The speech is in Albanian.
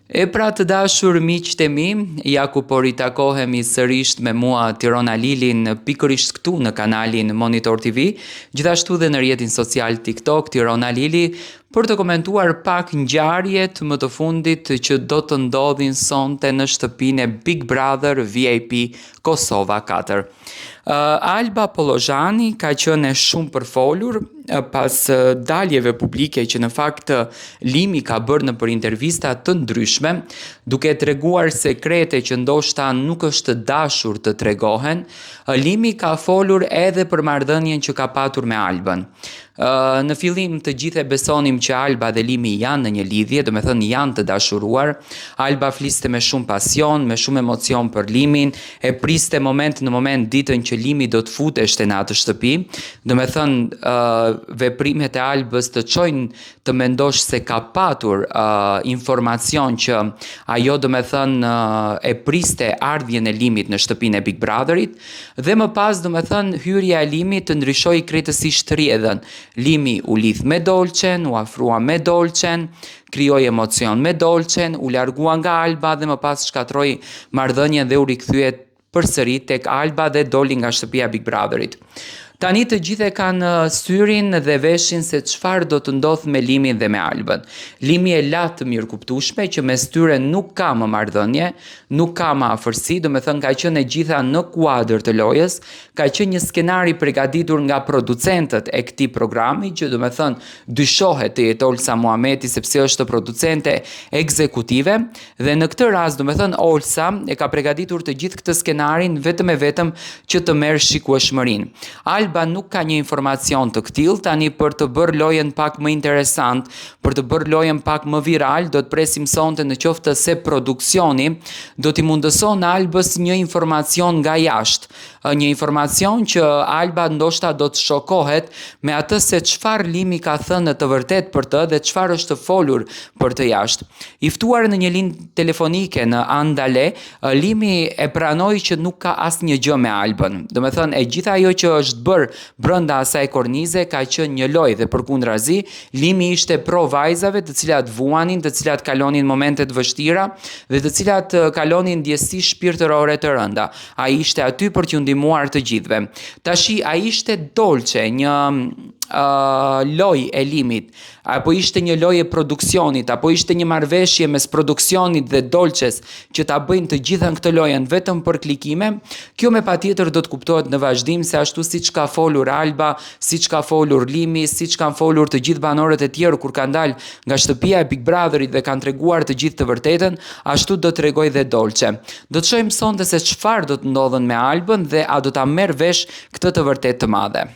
E pra të dashur miqtë e mi, ja ku po ritakohemi sërish me mua Tirona Lilin pikërisht këtu në kanalin Monitor TV, gjithashtu dhe në rrjetin social TikTok Tirona Lili, për të komentuar pak ngjarjet më të fundit që do të ndodhin sonte në shtëpinë e Big Brother VIP Kosova 4. Alba Pollozhani ka qenë shumë përfolur pas daljeve publike që në fakt Limi ka bërë në për intervista të ndryshme, duke treguar sekrete që ndoshta nuk është dashur të tregohen. Limi ka folur edhe për marrëdhënien që ka patur me Albën. Në fillim të gjithë e besonim që Alba dhe Limi janë në një lidhje, do me thënë janë të dashuruar. Alba fliste me shumë pasion, me shumë emocion për Limin, e priste moment në moment ditën që Limi do të futeshte në atë shtëpi. Do me thënë veprimet e Albës të çojnë të mendosh se ka patur informacion që ajo do me thënë e priste ardhjen e Limit në shtëpinë e Big Brotherit, dhe më pas do me thënë hyrja e Limit të ndryshoi krejtësisht rrjedhën. Limi u lidh me Dolçen, u afrua me Dolçen, krijoi emocion me Dolçen, u largua nga Alba dhe më pas shkatroi marrëdhënien dhe u rikthye përsëri tek Alba dhe doli nga shtëpia Big Brotherit. Tani të gjithë e kanë syrin dhe veshin se çfarë do të ndodh me Limin dhe me Albën. Limi e la të mirëkuptueshme që mes tyre nuk ka më marrëdhënie, nuk ka më afërsi, do me thënë ka qenë e gjitha në kuadër të lojës, ka qenë një skenari përgatitur nga producentët e këtij programi, që do me thënë dyshohet të jetë Olsa Muhameti sepse është producente ekzekutive, dhe në këtë rast do me thënë Olsa e ka përgatitur të gjithë këtë skenarin vetëm e vetëm që të merr shikueshmërinë. Alba nuk ka një informacion të këtill, tani për të bërë lojën pak më interesant, për të bërë lojën pak më viral, do të presim sonte në qoftë se produksioni do t'i mundëson Albës një informacion nga jashtë, një informacion që Alba ndoshta do të shokohet me atë se çfarë Limi ka thënë të vërtet për të dhe çfarë është folur për të jashtë. I ftuar në një linjë telefonike në Andale, Limi e pranoi që nuk ka asnjë gjë me Albën. Do me thënë e gjitha ajo që është bërë brenda asaj kornize ka qenë një lojë dhe përkundrazi Limi ishte pro vajzave të cilat vuanin, të cilat kalonin momente të vështira dhe të cilat kalonin ndjesi shpirtërore të rënda. Ai ishte aty për t'ju ndihmuar të gjithëve. Tashi ai ishte dolçe, një loj e Limit, apo ishte një loj e produksionit, apo ishte një marrëveshje mes produksionit dhe Dolçes që ta bëjnë të gjithën këtë lojën vetëm për klikime, kjo me patjetër do të kuptohet në vazhdim se ashtu siç ka folur Alba, siç ka folur Limi, siç kanë folur të gjithë banorët e tjerë kur kanë dalë nga shtëpia e Big Brotherit dhe kanë treguar të gjithë të vërtetën, ashtu do të tregoj dhe Dolçe. Do të shohim sonte se çfarë do të ndodhen me Albën dhe a do ta merr vesh këtë të vërtetë të madhe.